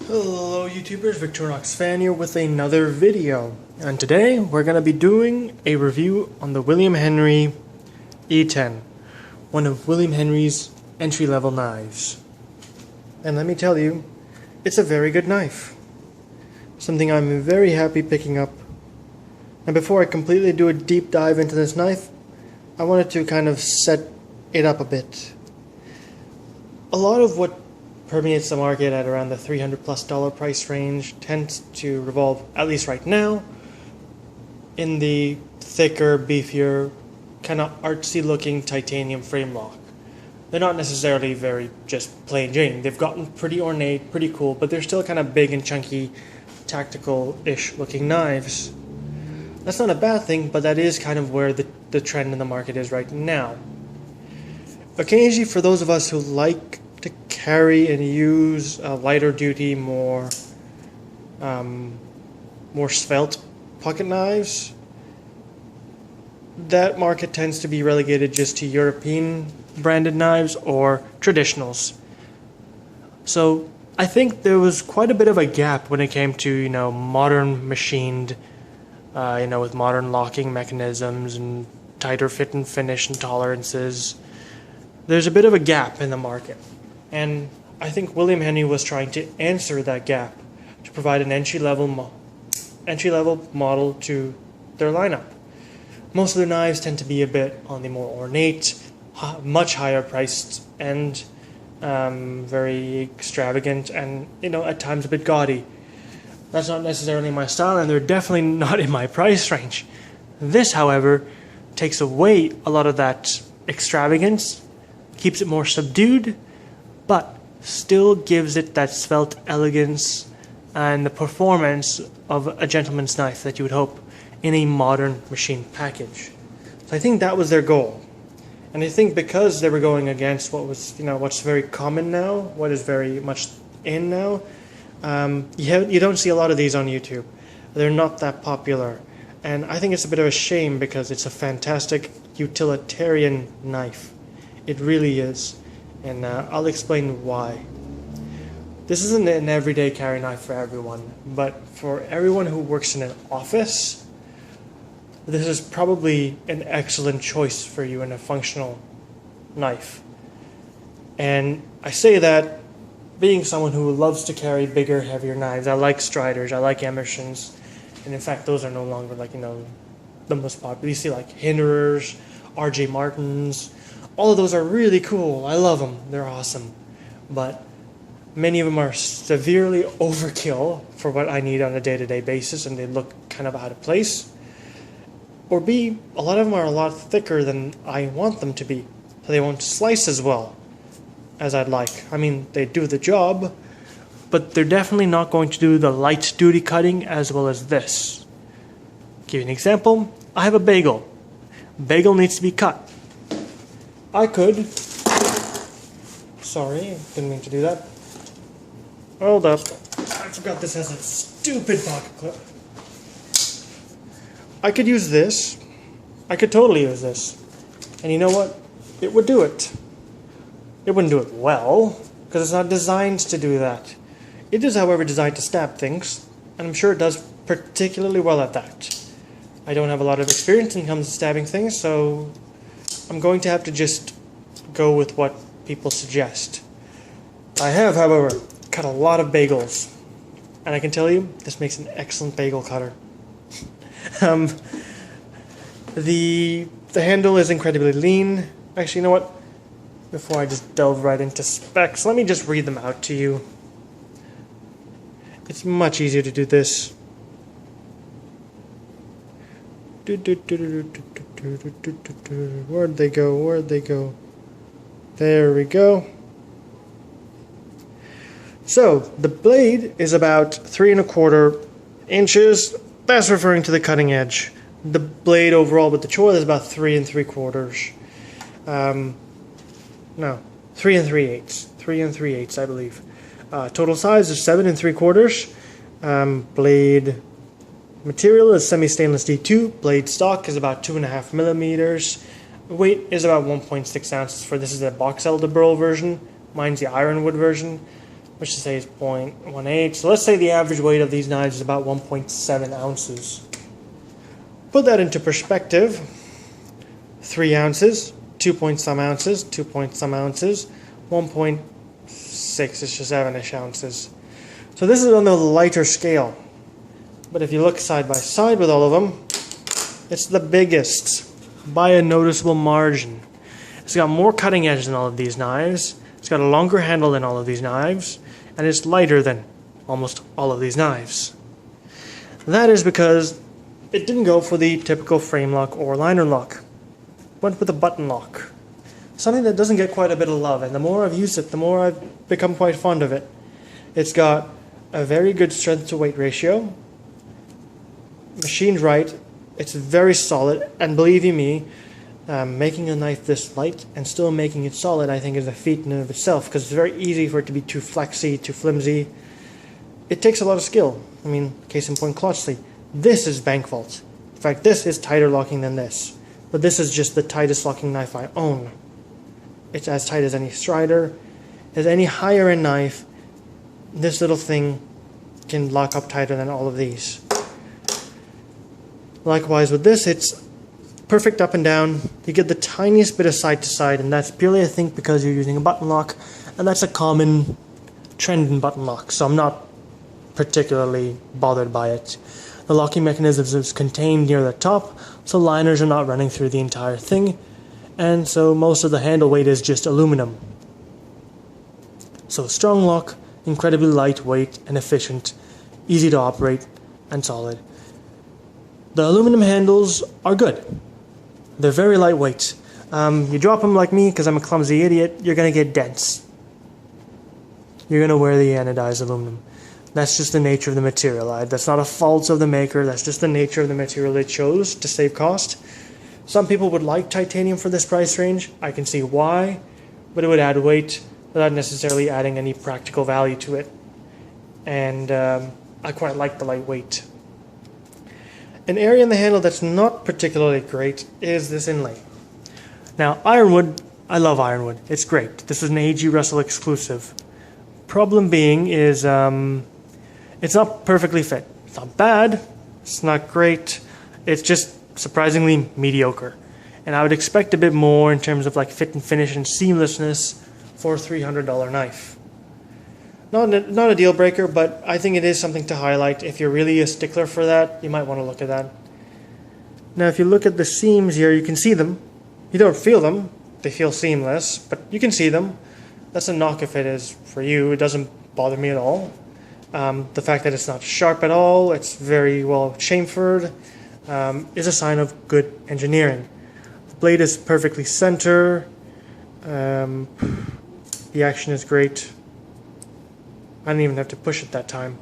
Hello YouTubers, Victorinox fan here with another video, and today we're going to be doing a review on the William Henry E10, one of William Henry's entry-level knives. And let me tell you, it's a very good knife. Something I'm very happy picking up. And before I completely do a deep dive into this knife, I wanted to kind of set it up a bit. A lot of what permeates the market at around the $300+ price range tends to revolve, at least right now, in the thicker, beefier, kind of artsy looking titanium frame lock. They're not necessarily very just plain Jane. They've gotten pretty ornate, pretty cool, but they're still kind of big and chunky, tactical-ish looking knives. That's not a bad thing, but that is kind of where the trend in the market is right now. Occasionally, for those of us who like to carry and use lighter duty, more svelte pocket knives, that market tends to be relegated just to European branded knives or traditionals. So I think there was quite a bit of a gap when it came to modern machined, with modern locking mechanisms and tighter fit and finish and tolerances. There's a bit of a gap in the market. And I think William Henry was trying to answer that gap to provide an entry-level model to their lineup. Most of their knives tend to be a bit on the more ornate, much higher priced, and very extravagant, and at times a bit gaudy. That's not necessarily my style, and they're definitely not in my price range. This, however, takes away a lot of that extravagance, keeps it more subdued, but still gives it that svelte elegance and the performance of a gentleman's knife that you would hope in a modern machine package. So I think that was their goal. And I think because they were going against what was, what's very common now, what is very much in now, you don't see a lot of these on YouTube. They're not that popular. And I think it's a bit of a shame because it's a fantastic utilitarian knife. It really is. And I'll explain why. This isn't an everyday carry knife for everyone, but for everyone who works in an office, this is probably an excellent choice for you in a functional knife. And I say that being someone who loves to carry bigger, heavier knives. I like Striders, I like Emersons, and in fact those are no longer the most popular. You see Hinderers, R.J. Martins. All of those are really cool. I love them. They're awesome. But many of them are severely overkill for what I need on a day-to-day basis, and they look kind of out of place. Or B, a lot of them are a lot thicker than I want them to be, so they won't slice as well as I'd like. I mean, they do the job, but they're definitely not going to do the light-duty cutting as well as this. Give you an example. I have a bagel. Bagel needs to be cut. I could, sorry, didn't mean to do that. Hold up, I forgot this has a stupid pocket clip. I could use this, I could totally use this, and you know what, it would do it. It wouldn't do it well, because it's not designed to do that. It is, however, designed to stab things, and I'm sure it does particularly well at that. I don't have a lot of experience when it comes to stabbing things, so I'm going to have to just go with what people suggest. I have, however, cut a lot of bagels, and I can tell you, this makes an excellent bagel cutter. The handle is incredibly lean. Actually, you know what? Before I just delve right into specs, let me just read them out to you. It's much easier to do this. Where'd they go? Where'd they go? There we go. So, the blade is about 3 1/4 inches. That's referring to the cutting edge. The blade overall with the choil is about 3 3/4. No, 3 3/8. 3 3/8, I believe. Total size is 7 3/4. Blade material is semi-stainless D2. Blade stock is about 2.5 millimeters. Weight is about 1.6 ounces for this is a box elder burl version. Mine's the ironwood version. which to say is 0.18. So let's say the average weight of these knives is about 1.7 ounces. Put that into perspective. 3 ounces, 2 point some ounces, 2 point some ounces, 1.6 is just 7-ish ounces. So this is on the lighter scale. But if you look side by side with all of them, it's the biggest by a noticeable margin. It's got more cutting edge than all of these knives. It's got a longer handle than all of these knives. And it's lighter than almost all of these knives. That is because it didn't go for the typical frame lock or liner lock. It went with a button lock. Something that doesn't get quite a bit of love, and the more I've used it, the more I've become quite fond of it. It's got a very good strength to weight ratio. Machined right, it's very solid, and believe you me, making a knife this light and still making it solid, I think, is a feat in and of itself, because it's very easy for it to be too flexy, too flimsy. It takes a lot of skill. I mean, case in point, Klotsley. This is bank vault. In fact, this is tighter locking than this. But this is just the tightest locking knife I own. It's as tight as any Strider. As any higher end knife, this little thing can lock up tighter than all of these. Likewise with this, it's perfect up and down. You get the tiniest bit of side to side, and that's purely, I think, because you're using a button lock, and that's a common trend in button lock, so I'm not particularly bothered by it. The locking mechanism is contained near the top, so liners are not running through the entire thing, and so most of the handle weight is just aluminum. So strong lock, incredibly lightweight and efficient, easy to operate, and solid. The aluminum handles are good. They're very lightweight. You drop them like me, because I'm a clumsy idiot, you're going to get dents. You're going to wear the anodized aluminum. That's just the nature of the material. That's not a fault of the maker, that's just the nature of the material they chose to save cost. Some people would like titanium for this price range. I can see why, but it would add weight without necessarily adding any practical value to it. And I quite like the lightweight. An area in the handle that's not particularly great is this inlay. Now, ironwood, I love ironwood. It's great. This is an A.G. Russell exclusive. Problem being is it's not perfectly fit. It's not bad. It's not great. It's just surprisingly mediocre. And I would expect a bit more in terms of like fit and finish and seamlessness for a $300 knife. Not a deal breaker, but I think it is something to highlight. If you're really a stickler for that, you might want to look at that. Now, if you look at the seams here, you can see them. You don't feel them. They feel seamless, but you can see them. That's a knock if it is for you. It doesn't bother me at all. The fact that it's not sharp at all, it's very well chamfered, is a sign of good engineering. The blade is perfectly center. The action is great. I didn't even have to push it that time.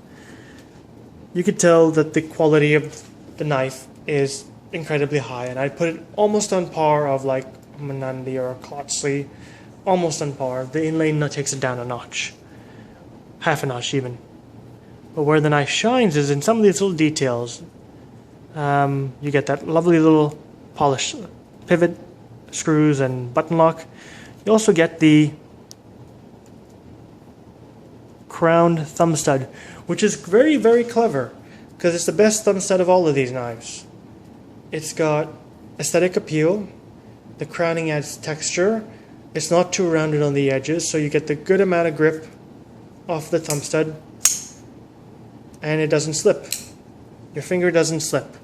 You could tell that the quality of the knife is incredibly high, and I'd put it almost on par of like a Menandi or a Klotsley. Almost on par. The inlay takes it down a notch. Half a notch even. But where the knife shines is in some of these little details. You get that lovely little polished pivot, screws, and button lock. You also get the crowned thumb stud, which is very, very clever, because it's the best thumb stud of all of these knives. It's got aesthetic appeal. The crowning adds texture. It's not too rounded on the edges, so you get the good amount of grip off the thumb stud, and it doesn't slip. Your finger doesn't slip,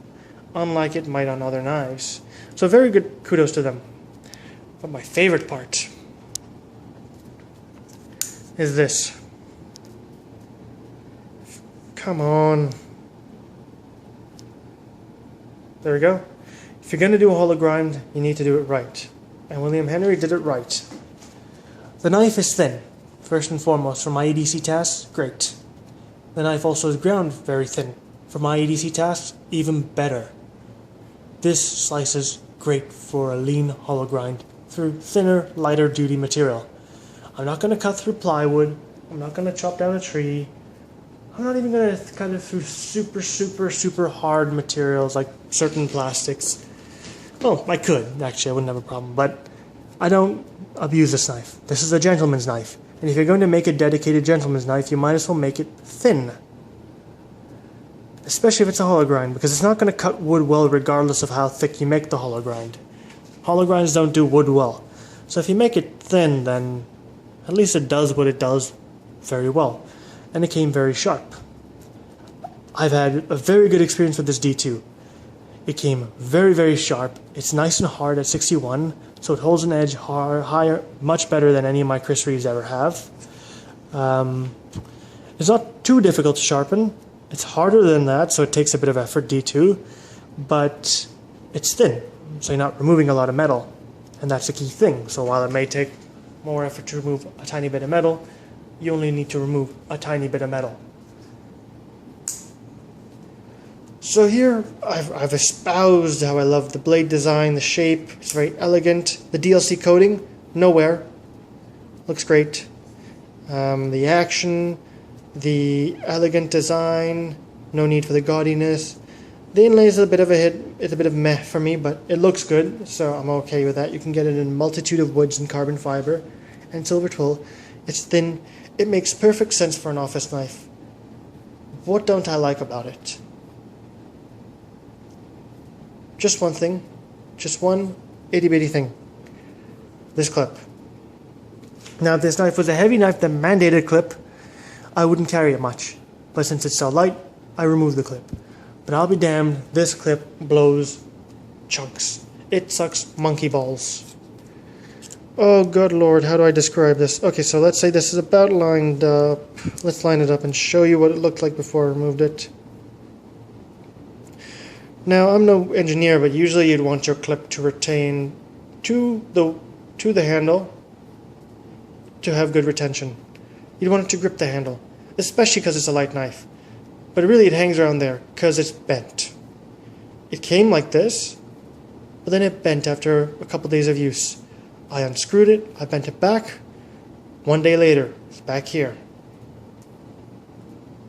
unlike it might on other knives. So very good kudos to them. But my favorite part is this. Come on. There we go. If you're going to do a hollow grind, you need to do it right. And William Henry did it right. The knife is thin, first and foremost. For my EDC tasks, great. The knife also is ground very thin. For my EDC tasks, even better. This slices great for a lean hollow grind through thinner, lighter duty material. I'm not going to cut through plywood. I'm not going to chop down a tree. I'm not even going to cut it through super hard materials like certain plastics. Well, I could, actually, I wouldn't have a problem, but I don't abuse this knife. This is a gentleman's knife. And if you're going to make a dedicated gentleman's knife, you might as well make it thin. Especially if it's a hollow grind, because it's not going to cut wood well regardless of how thick you make the hollow grind. Hollow grinds don't do wood well. So if you make it thin, then at least it does what it does very well. And it came very sharp. I've had a very good experience with this D2. It came very, very sharp. It's nice and hard at 61, so it holds an edge higher, much better than any of my Chris Reeves ever have. It's not too difficult to sharpen. It's harder than that, so it takes a bit of effort, D2, but it's thin, so you're not removing a lot of metal, and that's a key thing. So while it may take more effort to remove a tiny bit of metal, you only need to remove a tiny bit of metal. So here, I've espoused how I love the blade design, the shape, it's very elegant. The DLC coating, nowhere, looks great. The action, the elegant design, no need for the gaudiness. The inlay is a bit of a hit, it's a bit of meh for me, but it looks good, so I'm okay with that. You can get it in a multitude of woods and carbon fiber and silver twill. It's thin, it makes perfect sense for an office knife. What don't I like about it? Just one thing, just one itty bitty thing. This clip. Now if this knife was a heavy knife that mandated clip, I wouldn't carry it much. But since it's so light, I removed the clip. But I'll be damned, this clip blows chunks. It sucks monkey balls. Oh good lord, how do I describe this? Okay, so let's say this is about lined up. Let's line it up and show you what it looked like before I removed it. Now, I'm no engineer, but usually you'd want your clip to retain to the handle to have good retention. You'd want it to grip the handle, especially because it's a light knife. But really it hangs around there because it's bent. It came like this, but then it bent after a couple days of use. I unscrewed it, I bent it back. 1 day later, it's back here.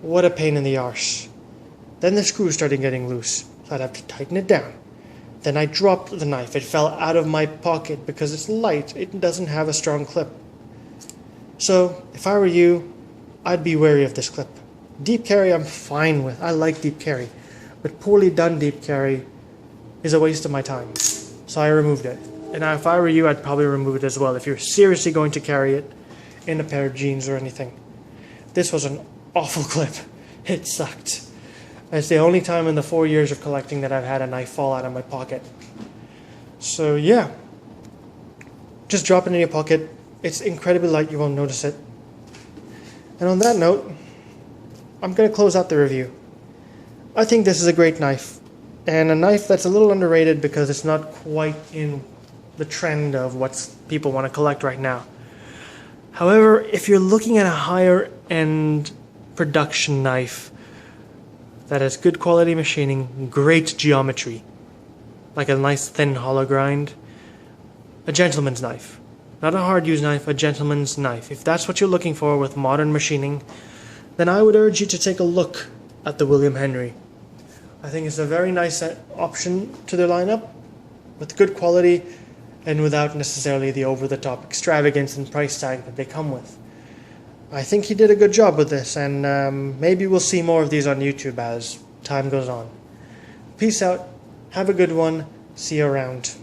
What a pain in the arse. Then the screws started getting loose. I'd have to tighten it down. Then I dropped the knife. It fell out of my pocket because it's light. It doesn't have a strong clip. So, if I were you, I'd be wary of this clip. Deep carry I'm fine with. I like deep carry. But poorly done deep carry is a waste of my time. So I removed it. And if I were you, I'd probably remove it as well if you're seriously going to carry it in a pair of jeans or anything. This was an awful clip. It sucked. It's the only time in the 4 years of collecting that I've had a knife fall out of my pocket. So yeah, just drop it in your pocket. It's incredibly light, you won't notice it. And on that note, I'm going to close out the review. I think this is a great knife, and a knife that's a little underrated because it's not quite in the trend of what people want to collect right now. However, if you're looking at a higher end production knife that has good quality machining, great geometry, like a nice thin hollow grind, a gentleman's knife. Not a hard use knife, a gentleman's knife. If that's what you're looking for with modern machining, then I would urge you to take a look at the William Henry. I think it's a very nice option to their lineup, with good quality and without necessarily the over-the-top extravagance and price tag that they come with. I think he did a good job with this, and maybe we'll see more of these on YouTube as time goes on. Peace out, have a good one, see you around.